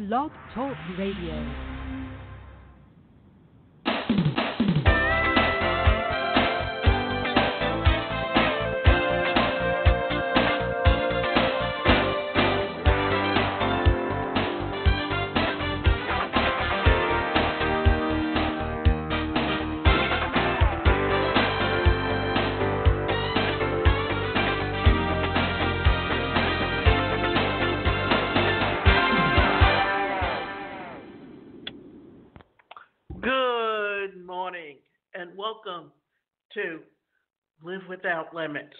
Blog Talk Radio. Welcome to Live Without Limits.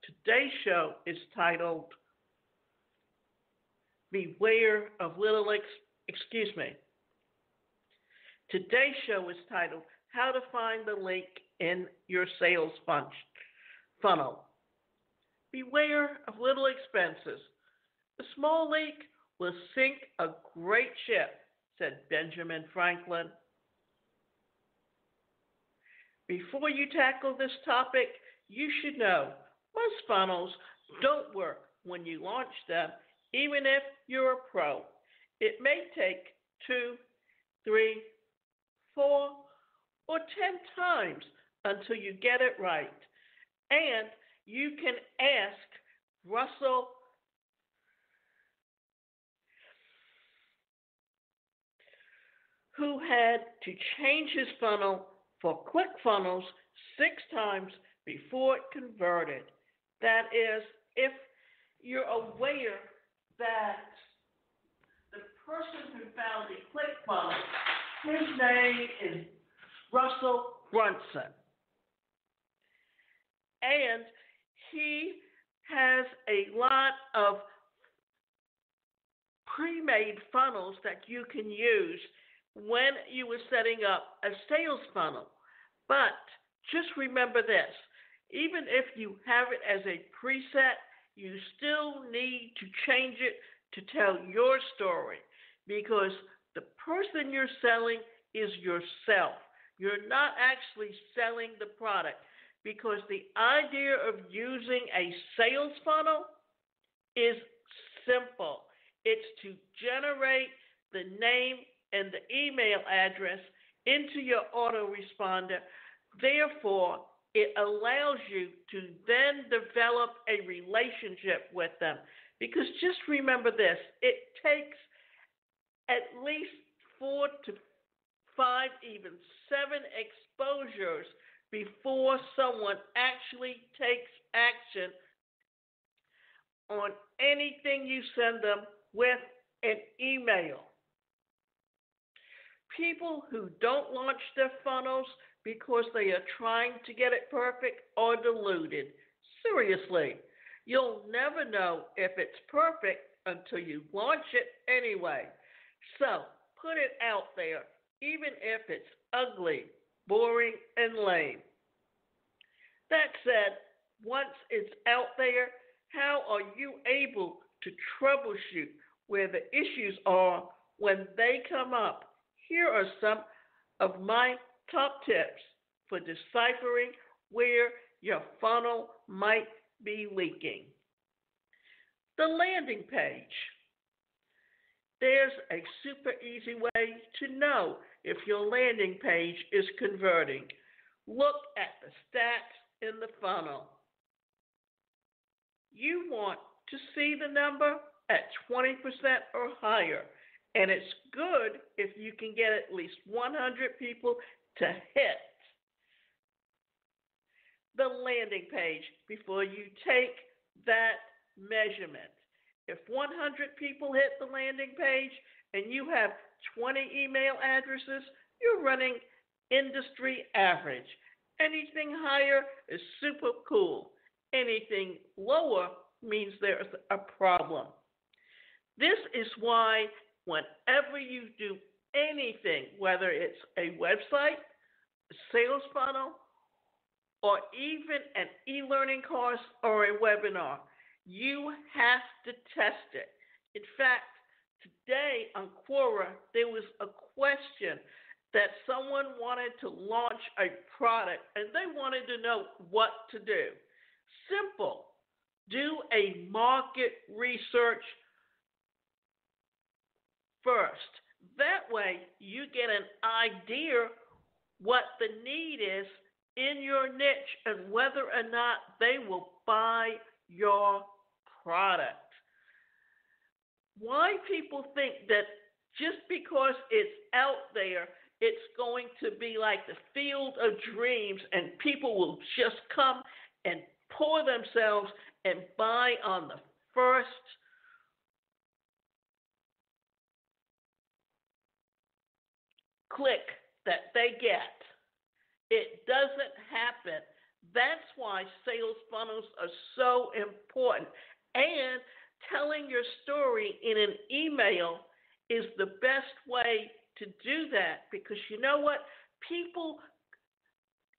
Today's show is titled Beware of Little Today's show is titled How to Find the Leak in Your Sales Funnel. Beware of little expenses. A small leak will sink a great ship, said Benjamin Franklin. Before you tackle this topic, you should know most funnels don't work when you launch them, even if you're a pro. It may take 2, 3, 4, or 10 times until you get it right. And you can ask Russell who had to change his funnel for ClickFunnels 6 times before it converted. That is, if you're aware that the person who found the ClickFunnels, his name is Russell Brunson. And he has a lot of pre-made funnels that you can use when you were setting up a sales funnel. But just remember this, even if you have it as a preset, you still need to change it to tell your story, because the person you're selling is yourself. You're not actually selling the product, because the idea of using a sales funnel is simple. It's to generate the name and the email address into your autoresponder. Therefore, it allows you to then develop a relationship with them. Because just remember this, it takes at least 4 to 5, even 7 exposures before someone actually takes action on anything you send them with an email. People who don't launch their funnels because they are trying to get it perfect are deluded. Seriously, you'll never know if it's perfect until you launch it anyway. So put it out there, even if it's ugly, boring, and lame. That said, once it's out there, how are you able to troubleshoot where the issues are when they come up? Here are some of my top tips for deciphering where your funnel might be leaking. The landing page. There's a super easy way to know if your landing page is converting. Look at the stats in the funnel. You want to see the number at 20% or higher. And it's good if you can get at least 100 people to hit the landing page before you take that measurement. If 100 people hit the landing page and you have 20 email addresses, you're running industry average. Anything higher is super cool. Anything lower means there's a problem. This is why whenever you do anything, whether it's a website, a sales funnel, or even an e-learning course or a webinar, you have to test it. In fact, today on Quora, there was a question that someone wanted to launch a product and they wanted to know what to do. Simple. Do a market research. first. That way, you get an idea what the need is in your niche and whether or not they will buy your product. Why people think that just because it's out there, it's going to be like the field of dreams and people will just come and pour themselves and buy on the first click that they get. It doesn't happen. That's why sales funnels are so important. And telling your story in an email is the best way to do that because you know what? People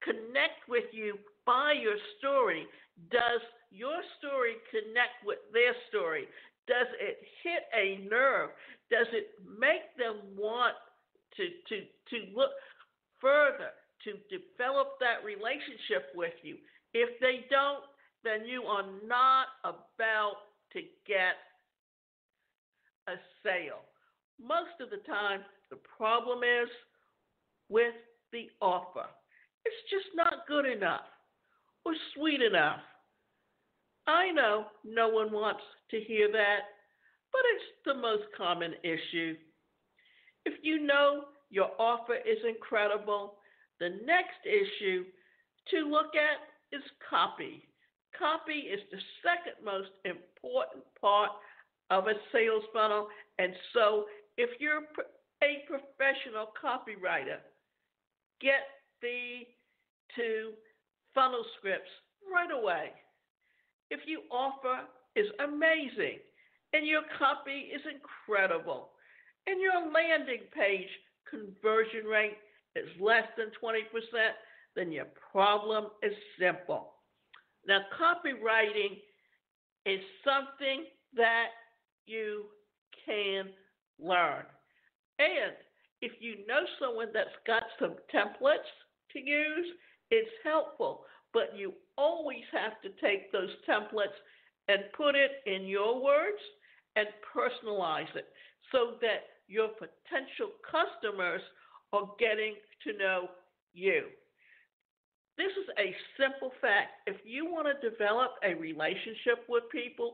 connect with you by your story. Does your story connect with their story? Does it hit a nerve? Does it make them want to look further, to develop that relationship with you? If they don't, then you are not about to get a sale. Most of the time, the problem is with the offer. It's just not good enough or sweet enough. I know no one wants to hear that, but it's the most common issue. If you know your offer is incredible, the next issue to look at is copy. Copy is the second most important part of a sales funnel, and so if you're a professional copywriter, get the two funnel scripts right away. If your offer is amazing and your copy is incredible and your landing page conversion rate is less than 20%, then your problem is simple. Now, copywriting is something that you can learn. And if you know someone that's got some templates to use, it's helpful. But you always have to take those templates and put it in your words and personalize it so that your potential customers are getting to know you. This is a simple fact. If you want to develop a relationship with people,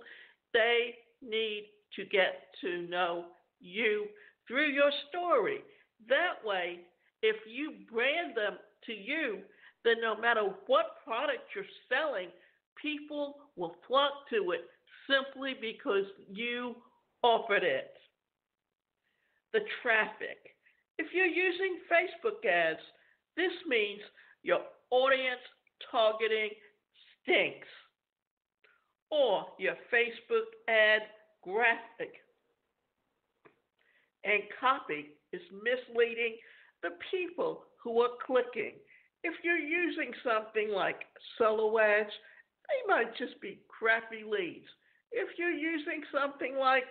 they need to get to know you through your story. That way, if you brand them to you, then no matter what product you're selling, people will flock to it simply because you offered it. The traffic. If you're using Facebook ads, this means your audience targeting stinks, or your Facebook ad graphic and copy is misleading the people who are clicking. If you're using something like solo ads, they might just be crappy leads. If you're using something like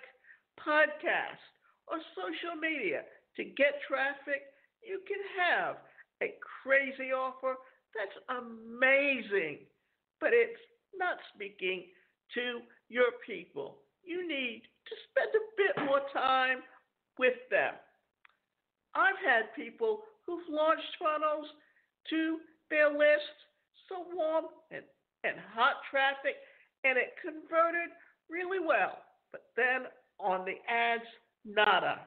podcast or social media to get traffic, you can have a crazy offer that's amazing, but it's not speaking to your people. You need to spend a bit more time with them. I've had people who've launched funnels to their list, so warm and hot traffic, and it converted really well. But then on the ads, nada.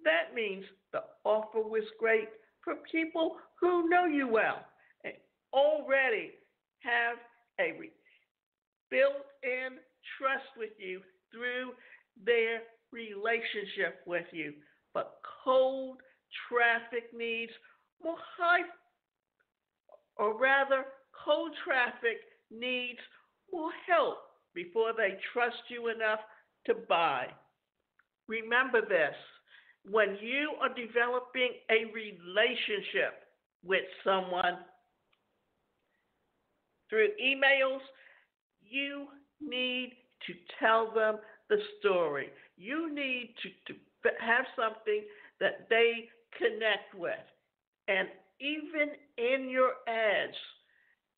That means the offer was great for people who know you well and already have a built-in trust with you through their relationship with you. But cold traffic needs more high, or rather, cold traffic needs more help before they trust you enough to buy. Remember this, when you are developing a relationship with someone through emails, you need to tell them the story. You need to have something that they connect with. And even in your ads,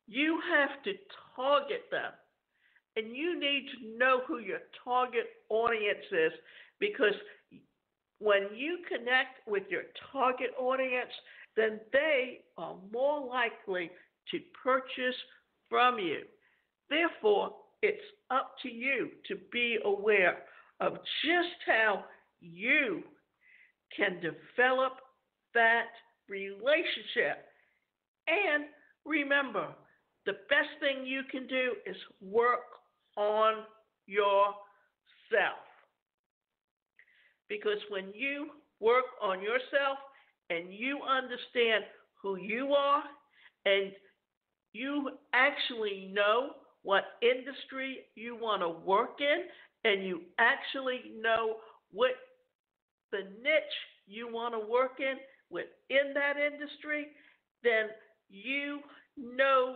you have to target them. And you need to know who your target audience is, because when you connect with your target audience, then they are more likely to purchase from you. Therefore, it's up to you to be aware of just how you can develop that relationship. And remember, the best thing you can do is work on yourself. Because when you work on yourself and you understand who you are and you actually know what industry you want to work in and you actually know what the niche you want to work in within that industry, then you know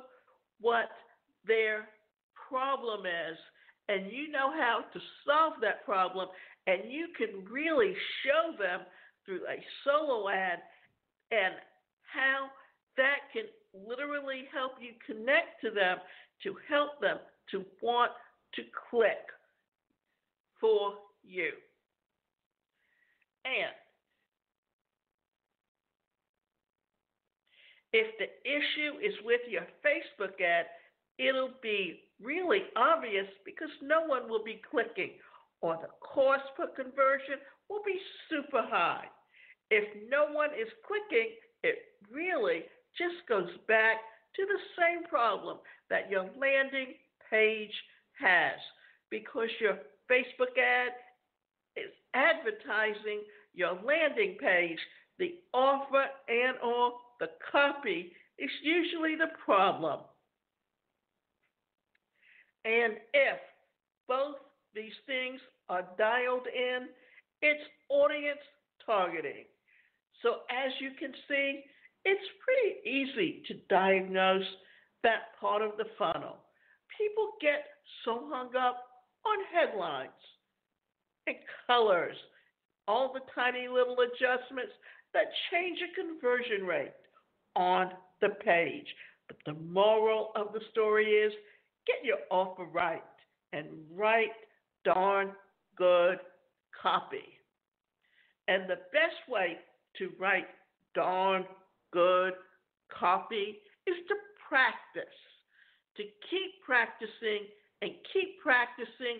what their problem is and you know how to solve that problem, and you can really show them through a solo ad and how that can literally help you connect to them to help them to want to click for you. And if the issue is with your Facebook ad, it'll be really obvious because no one will be clicking, or the cost per conversion will be super high. If no one is clicking, it really just goes back to the same problem that your landing page has, because your Facebook ad is advertising your landing page. The offer and or the copy is usually the problem. And if both these things are dialed in, it's audience targeting. So as you can see, it's pretty easy to diagnose that part of the funnel. People get so hung up on headlines and colors, all the tiny little adjustments that change a conversion rate on the page. But the moral of the story is, get your offer right and write darn good copy. And the best way to write darn good copy is to practice, to keep practicing and keep practicing,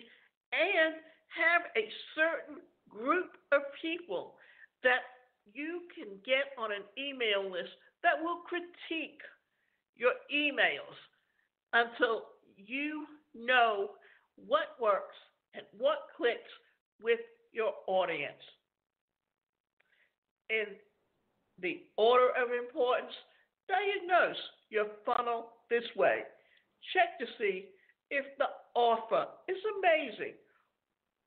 and have a certain group of people that you can get on an email list that will critique your emails until you know what works and what clicks with your audience. In the order of importance, diagnose your funnel this way. Check to see if the offer is amazing.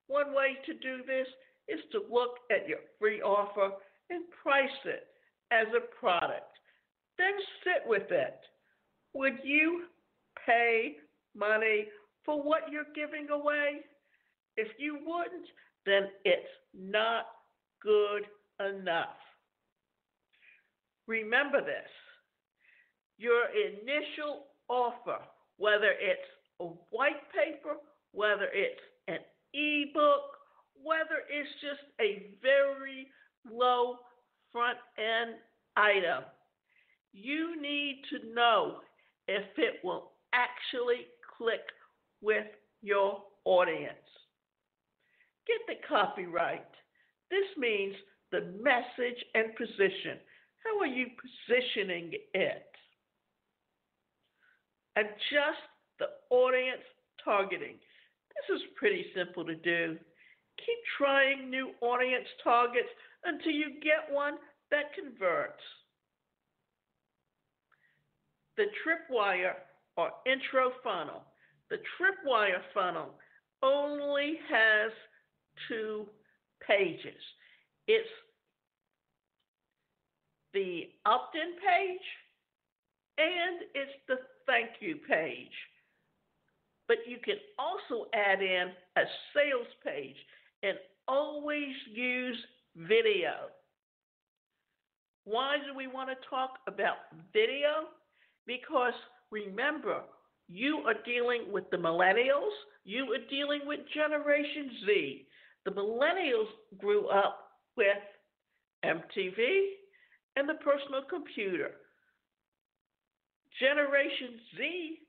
One way to do this is to look at your free offer and price it as a product. Then sit with it. Would you pay money for what you're giving away? If you wouldn't, then it's not good enough. Remember this. Your initial offer, whether it's a white paper, whether it's an ebook, whether it's just a very low front end item, you need to know if it will actually click with your audience. Get the copy right. This means the message and position. How are you positioning it? Adjust the audience targeting. This is pretty simple to do. Keep trying new audience targets until you get one that converts. The Tripwire or intro funnel. The Tripwire funnel only has 2 pages. It's the opt-in page and it's the thank you page. But you can also add in a sales page and always use video. Why do we want to talk about video? Because remember, you are dealing with the millennials, you are dealing with Generation Z. The millennials grew up with MTV and the personal computer. Generation Z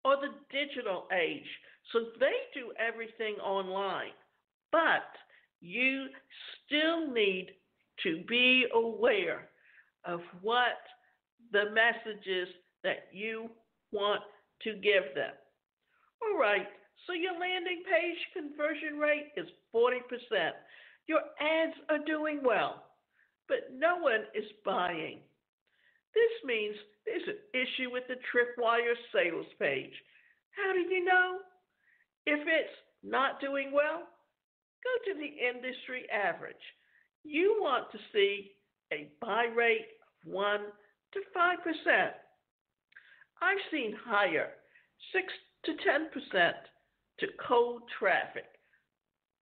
or the digital age. So they do everything online. But you still need to be aware of what the messages that you want to give them. All right, so your landing page conversion rate is 40%. Your ads are doing well, but no one is buying. This means there's an issue with the Tripwire sales page. How do you know? If it's not doing well, go to the industry average. You want to see a buy rate of 1 to 5%. I've seen higher, 6 to 10% to cold traffic.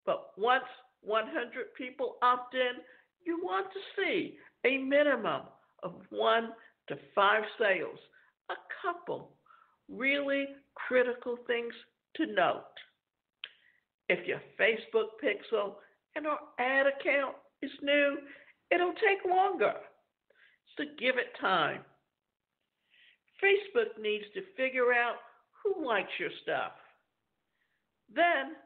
But once 100 people opt in, you want to see a minimum of 1 to 5 sales. A couple really critical things to note. If your Facebook pixel and our ad account is new, it'll take longer. So give it time. Facebook needs to figure out who likes your stuff. Then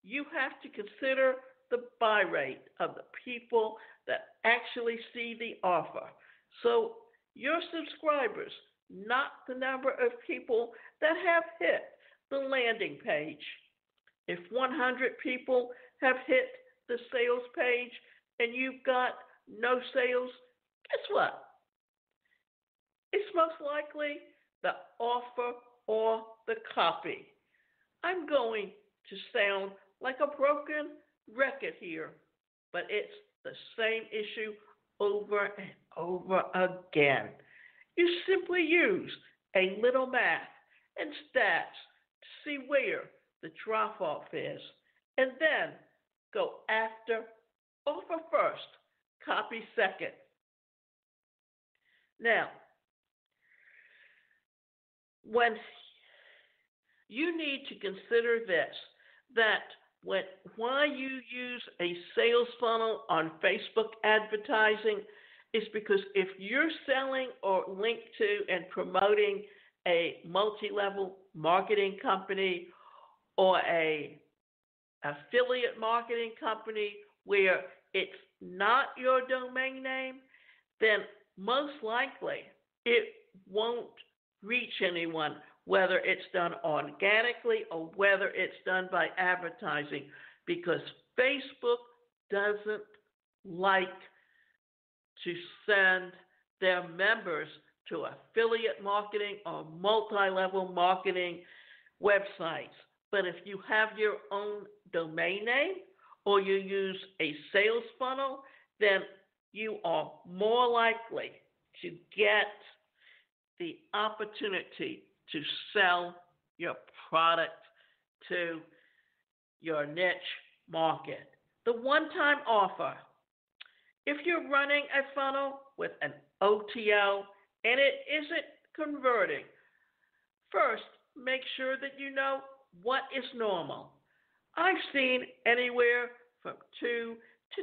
you have to consider the buy rate of the people that actually see the offer. So your subscribers, not the number of people that have hit the landing page. If 100 people have hit the sales page and you've got no sales, guess what? It's most likely the offer or the copy. I'm going to sound like a broken record here, but it's the same issue over and over again. You simply use a little math and stats to see where the drop-off is, and then go after offer first, copy second. Now, when you need to consider this, that why you use a sales funnel on Facebook advertising is because if you're selling or linked to and promoting a multi-level marketing company or a affiliate marketing company where it's not your domain name, then most likely it won't reach anyone, whether it's done organically or whether it's done by advertising, because Facebook doesn't like to send their members to affiliate marketing or multi-level marketing websites. But if you have your own domain name or you use a sales funnel, then you are more likely to get the opportunity to sell your product to your niche market. The one-time offer. If you're running a funnel with an OTO and it isn't converting, first make sure that you know what is normal. I've seen anywhere from 2 to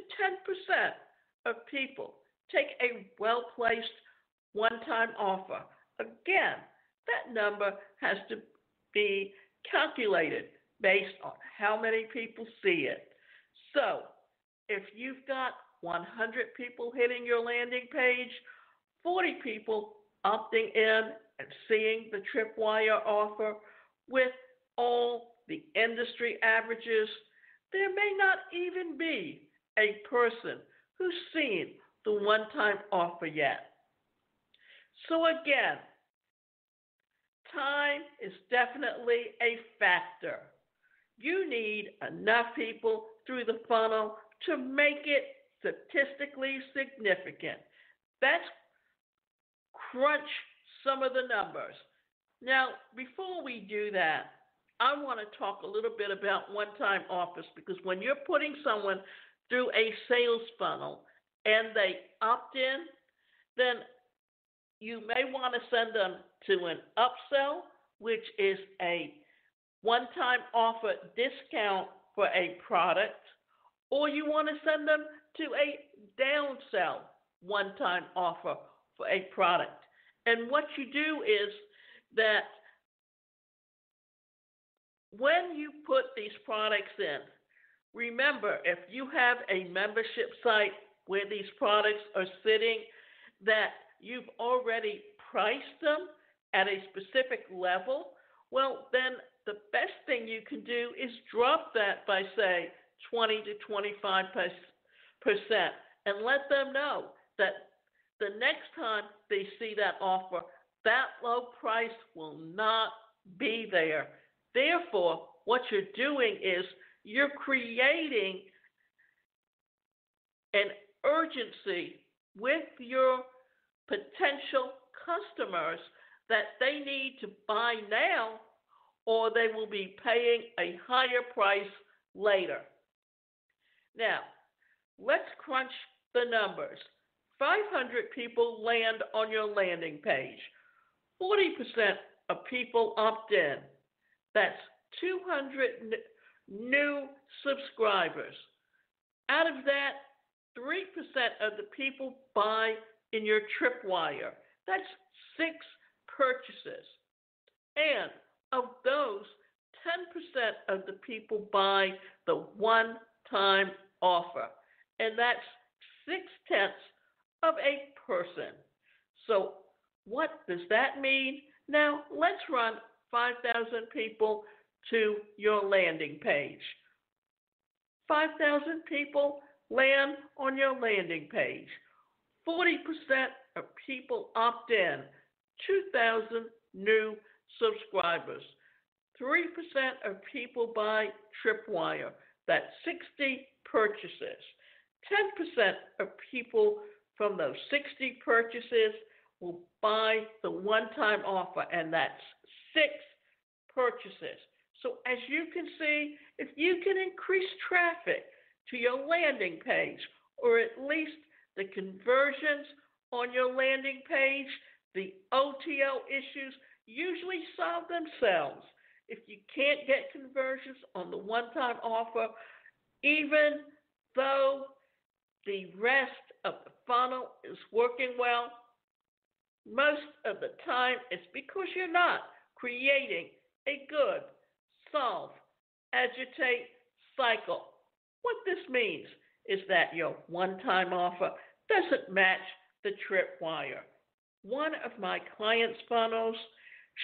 10% of people take a well-placed one-time offer. Again, that number has to be calculated based on how many people see it. So, if you've got 100 people hitting your landing page, 40 people opting in and seeing the Tripwire offer with all the industry averages, there may not even be a person who's seen the one-time offer yet. So again, time is definitely a factor. You need enough people through the funnel to make it statistically significant. Let's crunch some of the numbers. Now, before we do that, I want to talk a little bit about one-time offers, because when you're putting someone through a sales funnel and they opt in, then you may want to send them to an upsell, which is a one-time offer discount for a product, or you want to send them to a downsell one-time offer for a product. And what you do is that when you put these products in, remember, if you have a membership site where these products are sitting, that you've already priced them at a specific level, well, then the best thing you can do is drop that by, say, 20 to 25%, and let them know that the next time they see that offer, that low price will not be there. Therefore, what you're doing is you're creating an urgency with your potential customers that they need to buy now, or they will be paying a higher price later. Now, let's crunch the numbers. 500 people land on your landing page. 40% of people opt in. That's 200 new subscribers. Out of that, 3% of the people buy in your Tripwire. That's 6 purchases. And of those, 10% of the people buy the one-time offer. And that's 6/10 of a person. So what does that mean? Now, let's run 5,000 people to your landing page. 5,000 people land on your landing page. 40% of people opt in. 2,000 new subscribers. 3% of people buy Tripwire. That's 60 purchases. 10% of people from those 60 purchases will buy the one-time offer, and that's 6 purchases. So as you can see, if you can increase traffic to your landing page, or at least the conversions on your landing page, the OTO issues usually solve themselves. If you can't get conversions on the one-time offer, even though the rest of the funnel is working well, most of the time it's because you're not creating a good solve, agitate cycle. What this means is that your one-time offer doesn't match the Tripwire. One of my clients' funnels,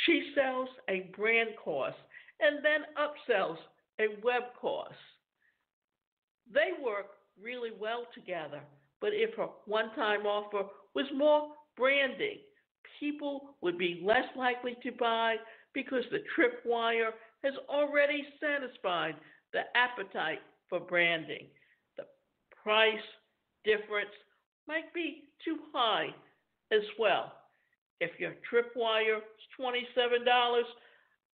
she sells a brand course and then upsells a web course. They work really well together, but if her one-time offer was more branding, people would be less likely to buy because the Tripwire has already satisfied the appetite for branding. The price difference might be too high as well. If your Tripwire is $27,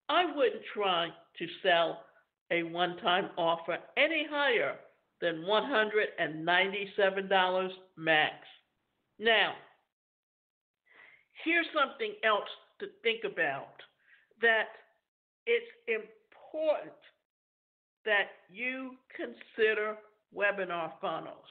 I wouldn't try to sell a one-time offer any higher than $197 max. Now, here's something else to think about, that it's important that you consider webinar funnels.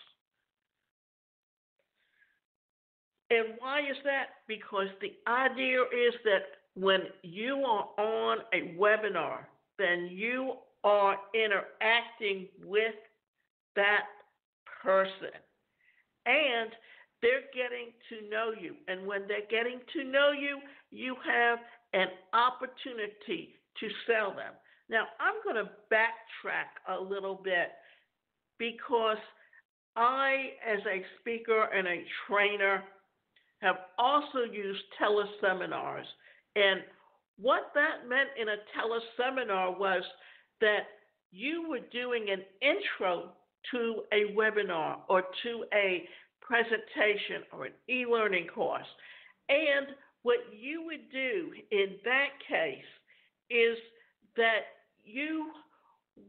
And why is that? Because the idea is that when you are on a webinar, then you are interacting with that person. And they're getting to know you. And when they're getting to know you, you have an opportunity to sell them. Now, I'm going to backtrack a little bit because I, as a speaker and a trainer, have also used teleseminars. And what that meant in a teleseminar was that you were doing an intro to a webinar or to a presentation or an e-learning course. And what you would do in that case is that you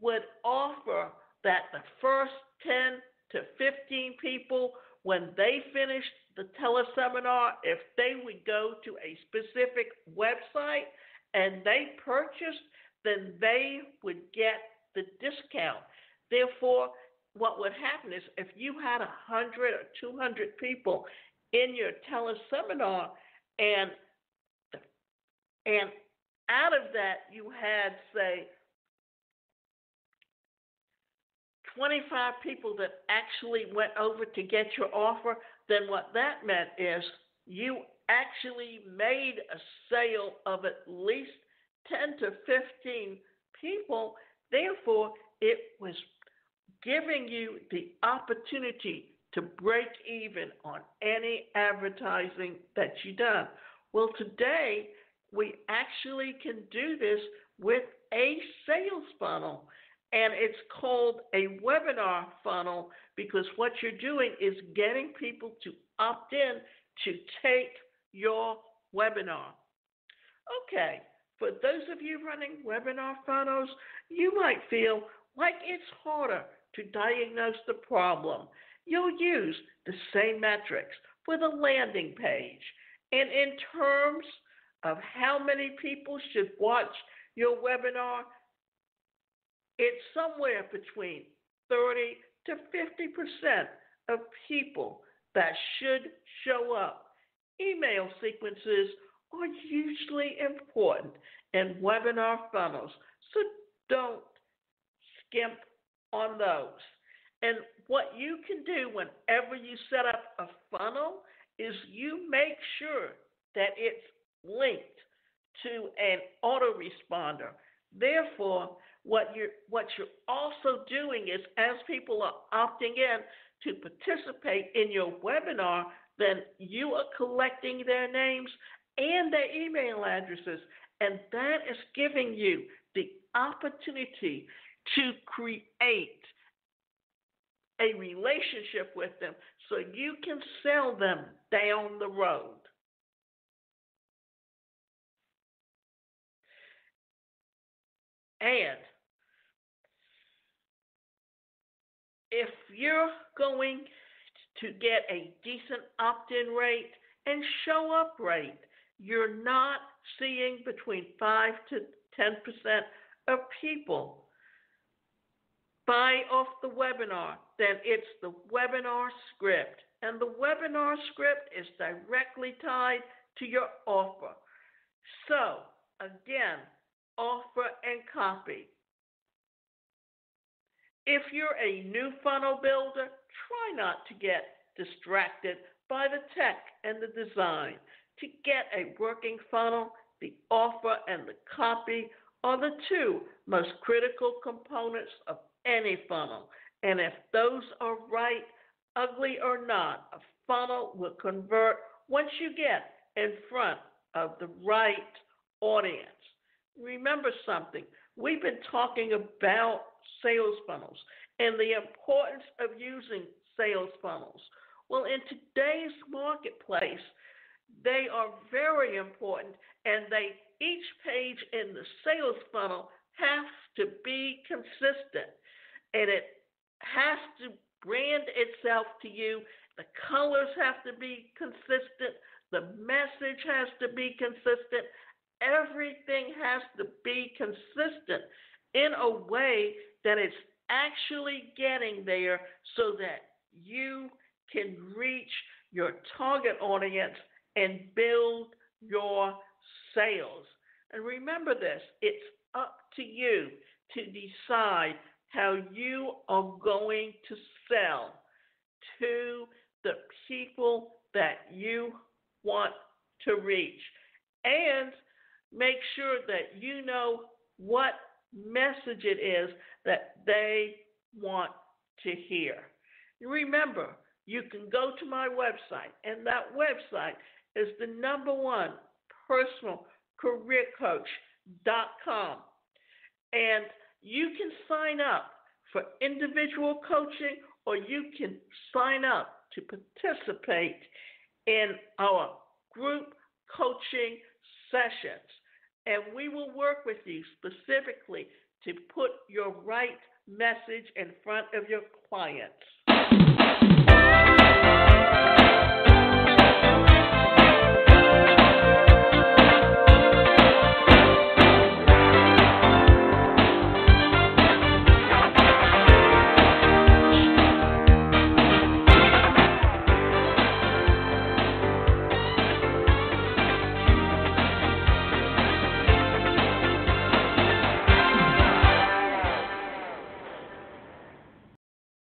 would offer that the first 10 to 15 people, when they finished the teleseminar, if they would go to a specific website and they purchased, then they would get the discount. Therefore, what would happen is if you had 100 or 200 people in your teleseminar, and and out of that you had, say, 25 people that actually went over to get your offer, then what that meant is you actually made a sale of at least 10 to 15 people. Therefore, it was giving you the opportunity to break even on any advertising that you done. Well, today we actually can do this with a sales funnel, and it's called a webinar funnel, because what you're doing is getting people to opt in to take your webinar. Okay, for those of you running webinar funnels, you might feel like it's harder to diagnose the problem. You'll use the same metrics for the landing page. And in terms of how many people should watch your webinar, it's somewhere between 30 to 50% of people that should show up. Email sequences are usually important in webinar funnels, so don't skimp on those. And what you can do whenever you set up a funnel is you make sure that it's linked to an autoresponder. Therefore, what you're also doing is, as people are opting in to participate in your webinar, then you are collecting their names and their email addresses, and that is giving you the opportunity to create a relationship with them so you can sell them down the road. And if you're going to get a decent opt-in rate and show up rate, you're not seeing between 5 to 10% of people buy off the webinar, then it's the webinar script. And the webinar script is directly tied to your offer. So, again, offer and copy. If you're a new funnel builder, try not to get distracted by the tech and the design. To get a working funnel, the offer and the copy are the two most critical components of any funnel. And if those are right, ugly or not, a funnel will convert once you get in front of the right audience. Remember something, we've been talking about sales funnels and the importance of using sales funnels. Well, in today's marketplace, they are very important, and each page in the sales funnel has to be consistent, and it has to brand itself to you. The colors have to be consistent. The message has to be consistent. Everything has to be consistent in a way that it's actually getting there so that you can reach your target audience and build your sales. And remember this, it's up to you to decide how you are going to sell to the people that you want to reach. And make sure that you know what message it is that they want to hear. Remember, you can go to my website, and that website is the #1 personalcareercoach.com. And you can sign up for individual coaching, or you can sign up to participate in our group coaching sessions. And we will work with you specifically to put your right message in front of your clients.